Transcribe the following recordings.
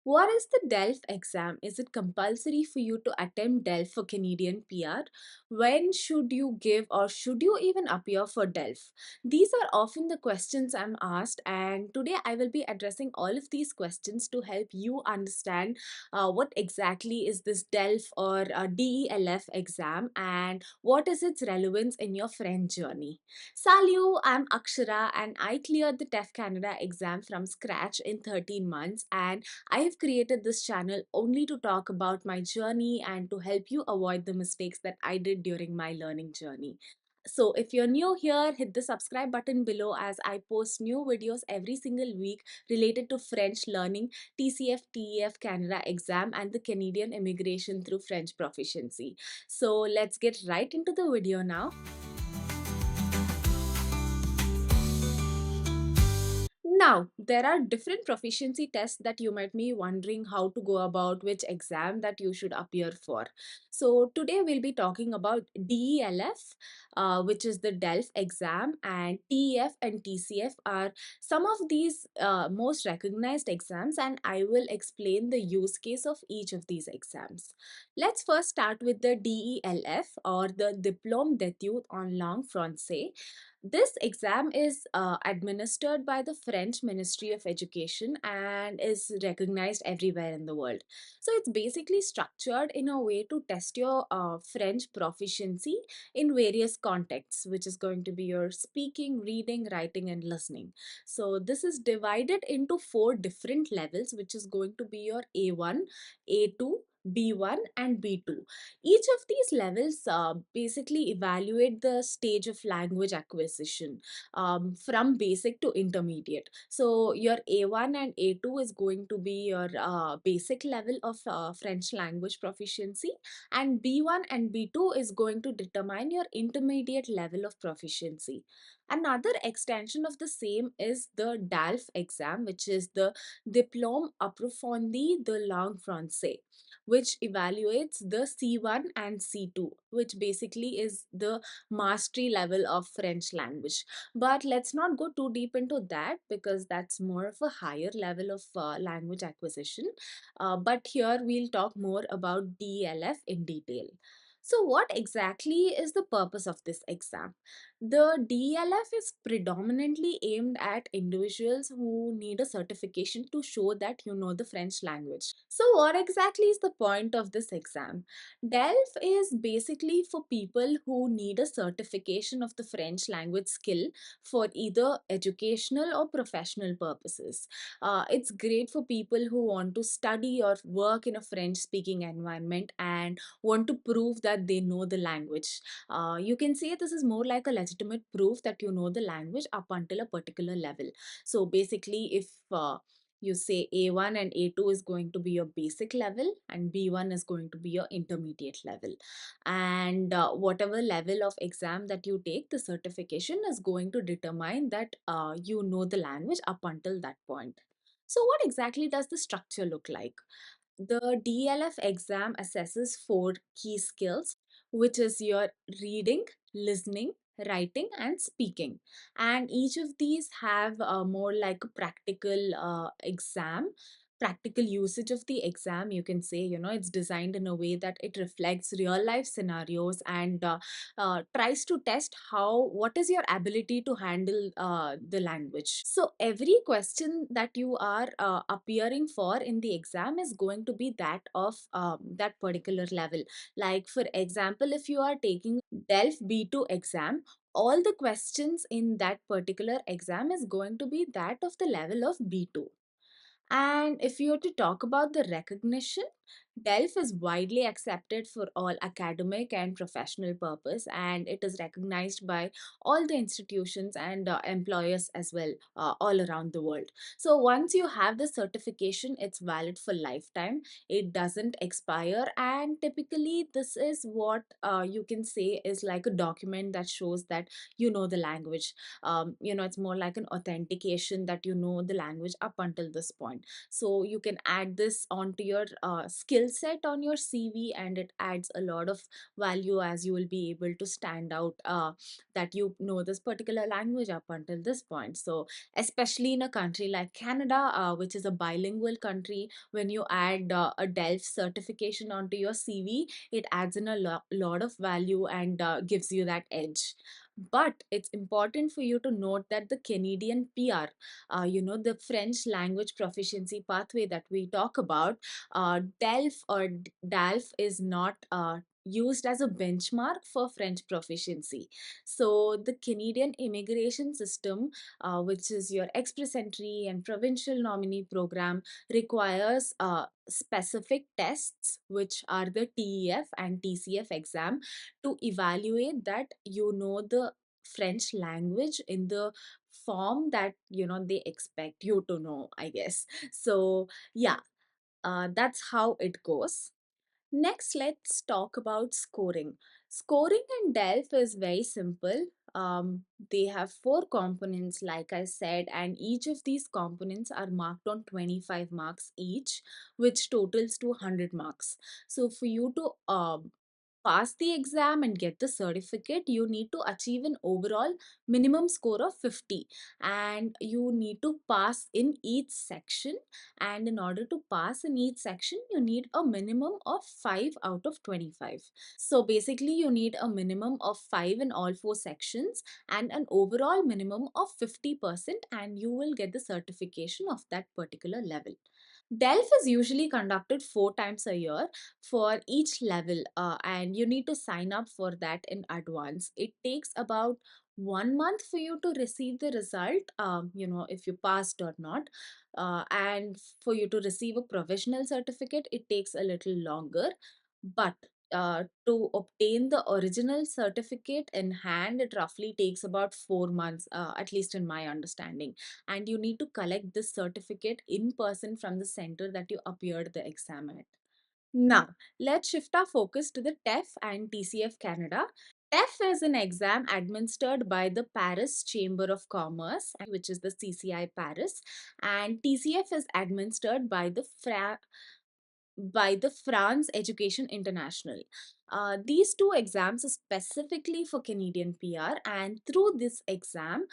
What is the DELF exam? Is it compulsory for you to attempt DELF for Canadian PR? When should you give or should you even appear for DELF? These are often the questions I'm asked, and today I will be addressing all of these questions to help you understand what exactly is this DELF or DELF exam and what is its relevance in your French journey. Salut, I'm Akshara and I cleared the TEF Canada exam from scratch in 13 months, and I have created this channel only to talk about my journey and to help you avoid the mistakes that I did during my learning journey. So if you're new here, hit the subscribe button below as I post new videos every single week related to French learning, TCF TEF Canada exam and the Canadian immigration through French proficiency. So let's get right into the video now. Now, there are different proficiency tests that you might be wondering how to go about which exam that you should appear for. So, today we'll be talking about DELF, which is the DELF exam, and TEF and TCF are some of these most recognized exams, and I will explain the use case of each of these exams. Let's first start with the DELF or the Diplôme d'études en langue française. This exam is administered by the French Ministry of Education and is recognized everywhere in the world. So it's basically structured in a way to test your French proficiency in various contexts, which is going to be your speaking, reading, writing, and listening. So this is divided into four different levels, which is going to be your A1, A2, B1, and B2. Each of these levels basically evaluate the stage of language acquisition from basic to intermediate. So your A1 and A2 is going to be your basic level of French language proficiency, and B1 and B2 is going to determine your intermediate level of proficiency. Another extension of the same is the DELF exam, which is the Diplôme approfondi de langue française, which evaluates the C1 and C2, which basically is the mastery level of French language. But let's not go too deep into that because that's more of a higher level of language acquisition. But here we'll talk more about DELF in detail. So, what exactly is the purpose of this exam? The DELF is predominantly aimed at individuals who need a certification to show that you know the French language. So, what exactly is the point of this exam? DELF is basically for people who need a certification of the French language skill for either educational or professional purposes. It's great for people who want to study or work in a French speaking environment and want to prove that they know the language. You can say this is more like a legitimate proof that you know the language up until a particular level. So basically, if you say A1 and A2 is going to be your basic level and B1 is going to be your intermediate level. And whatever level of exam that you take, the certification is going to determine that you know the language up until that point. So, what exactly does the structure look like? The DELF exam assesses four key skills, which is your reading, listening, writing, and speaking. And each of these have more like a practical exam. Practical usage of the exam, you can say, it's designed in a way that it reflects real life scenarios and tries to test what is your ability to handle the language. So every question that you are appearing for in the exam is going to be that of that particular level. Like for example, if you are taking DELF B2 exam, all the questions in that particular exam is going to be that of the level of B2. And if you were to talk about the recognition, DELF is widely accepted for all academic and professional purpose, and it is recognized by all the institutions and employers as well, all around the world. So once you have the certification, it's valid for lifetime. It doesn't expire, and typically this is what you can say is like a document that shows that you know the language. It's more like an authentication that you know the language up until this point. So you can add this onto your skills skill set on your CV, and it adds a lot of value, as you will be able to stand out that you know this particular language up until this point. So especially in a country like Canada, which is a bilingual country, when you add a DELF certification onto your CV, it adds in a lot of value and gives you that edge. But it's important for you to note that the Canadian PR, the French language proficiency pathway that we talk about, DELF or DALF is not used as a benchmark for French proficiency. So the Canadian immigration system, which is your express entry and provincial nominee program, requires specific tests, which are the TEF and TCF exam, to evaluate that you know the French language in the form that they expect you to know, I guess. So yeah, that's how it goes. Next, let's talk about scoring. Scoring in DELF is very simple. They have four components, like I said, and each of these components are marked on 25 marks each, which totals to 100 marks. So, for you to pass the exam and get the certificate, you need to achieve an overall minimum score of 50, and you need to pass in each section. And in order to pass in each section, you need a minimum of 5 out of 25. So basically, you need a minimum of 5 in all four sections and an overall minimum of 50%, and you will get the certification of that particular level. DELF is usually conducted 4 times a year for each level, and you need to sign up for that in advance. It takes about 1 month for you to receive the result, if you passed or not. And for you to receive a provisional certificate, it takes a little longer. But to obtain the original certificate in hand, it roughly takes about 4 months, at least in my understanding. And you need to collect this certificate in person from the center that you appeared the exam at. Now, let's shift our focus to the TEF and TCF Canada. TEF is an exam administered by the Paris Chamber of Commerce, which is the CCI Paris, and TCF is administered by the France Education International. These two exams are specifically for Canadian PR, and through this exam,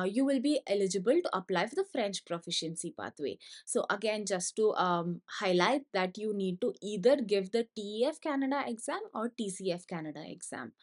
you will be eligible to apply for the French proficiency pathway. So, again, just to highlight that you need to either give the TEF Canada exam or TCF Canada exam.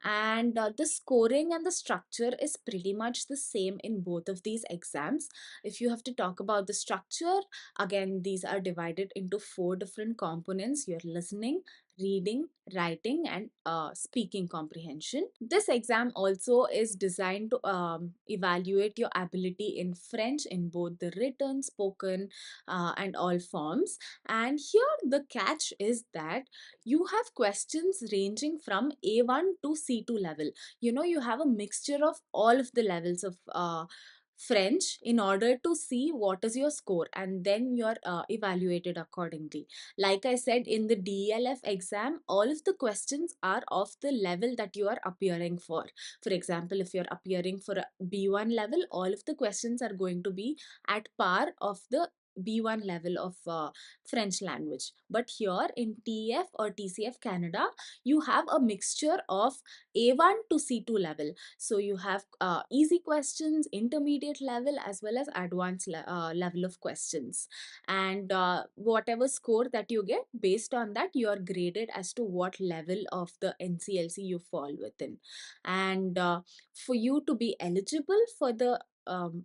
And the scoring and the structure is pretty much the same in both of these exams. If you have to talk about the structure, again, these are divided into four different components: your listening, reading, writing, and speaking comprehension. This exam also is designed to evaluate your ability in French in both the written, spoken, and all forms. And here the catch is that you have questions ranging from A1 to C2 level. You have a mixture of all of the levels of French in order to see what is your score, and then you're evaluated accordingly. Like I said, in the DELF exam, all of the questions are of the level that you are appearing for. For example, if you're appearing for a B1 level, all of the questions are going to be at par of the B1 level of French language. But here in TF or TCF Canada, you have a mixture of A1 to C2 level. So you have easy questions, intermediate level, as well as advanced level of questions. And whatever score that you get, based on that, you are graded as to what level of the NCLC you fall within. And for you to be eligible for the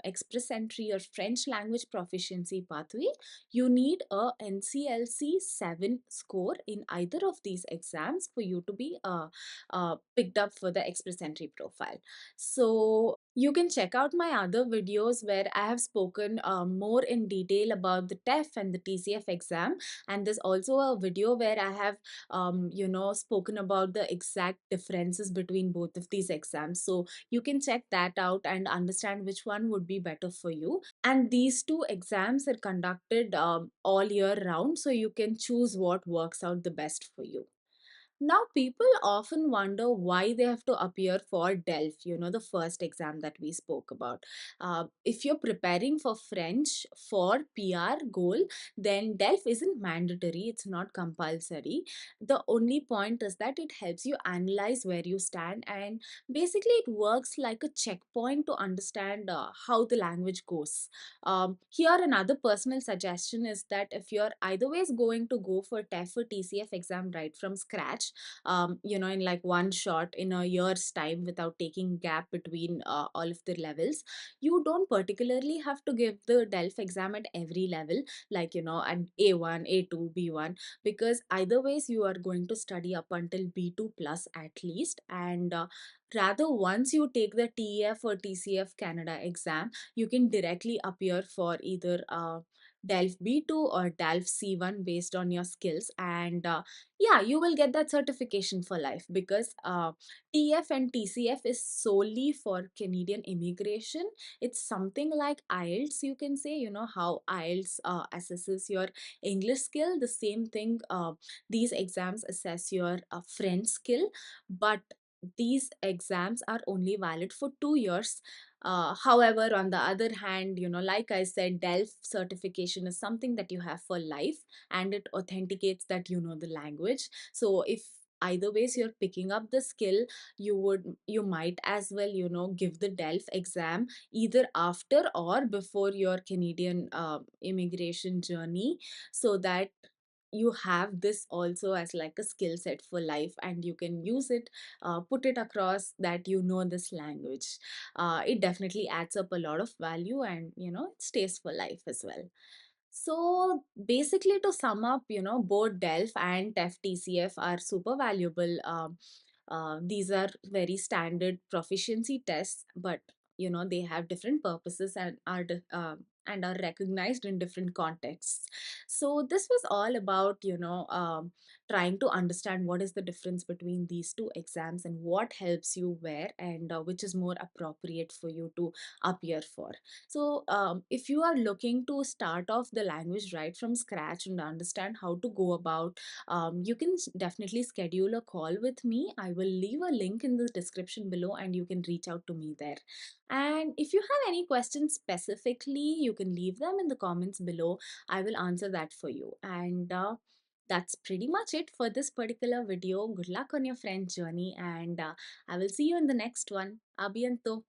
express entry or French language proficiency pathway, you need a NCLC 7 score in either of these exams for you to be picked up for the express entry profile. So you can check out my other videos where I have spoken more in detail about the TEF and the TCF exam. And there's also a video where I have, spoken about the exact differences between both of these exams. So you can check that out and understand which one would be better for you. And these two exams are conducted all year round, so you can choose what works out the best for you. Now, people often wonder why they have to appear for DELF, the first exam that we spoke about. If you're preparing for French for PR goal, then DELF isn't mandatory, it's not compulsory. The only point is that it helps you analyze where you stand, and basically, it works like a checkpoint to understand how the language goes. Here, another personal suggestion is that if you're either ways going to go for TEF or TCF exam right from scratch, in like one shot in a year's time without taking gap between all of the levels, you don't particularly have to give the DELF exam at every level, like, at A1, A2, B1, because either ways you are going to study up until B2 plus at least. And rather, once you take the TEF or TCF Canada exam, you can directly appear for either DELF B2 or DELF C1 based on your skills. And yeah, you will get that certification for life, because TF and TCF is solely for Canadian immigration. It's something like IELTS, you can say, how IELTS assesses your English skill. The same thing, these exams assess your French skill, but these exams are only valid for 2 years. However, on the other hand, like I said, DELF certification is something that you have for life, and it authenticates that you know the language. So if either ways you're picking up the skill, you might as well, give the DELF exam either after or before your Canadian immigration journey, so that you have this also as like a skill set for life, and you can use it, put it across that you know this language. It definitely adds up a lot of value, and it stays for life as well. So basically, to sum up, both DELF and TEFTCF are super valuable. These are very standard proficiency tests, but they have different purposes and are recognized in different contexts. So this was all about trying to understand what is the difference between these two exams and what helps you where, and which is more appropriate for you to appear for. So, if you are looking to start off the language right from scratch and understand how to go about, you can definitely schedule a call with me. I will leave a link in the description below, and you can reach out to me there. And if you have any questions specifically, you can leave them in the comments below. I will answer that for you. And that's pretty much it for this particular video. Good luck on your French journey, and I will see you in the next one. Abiento.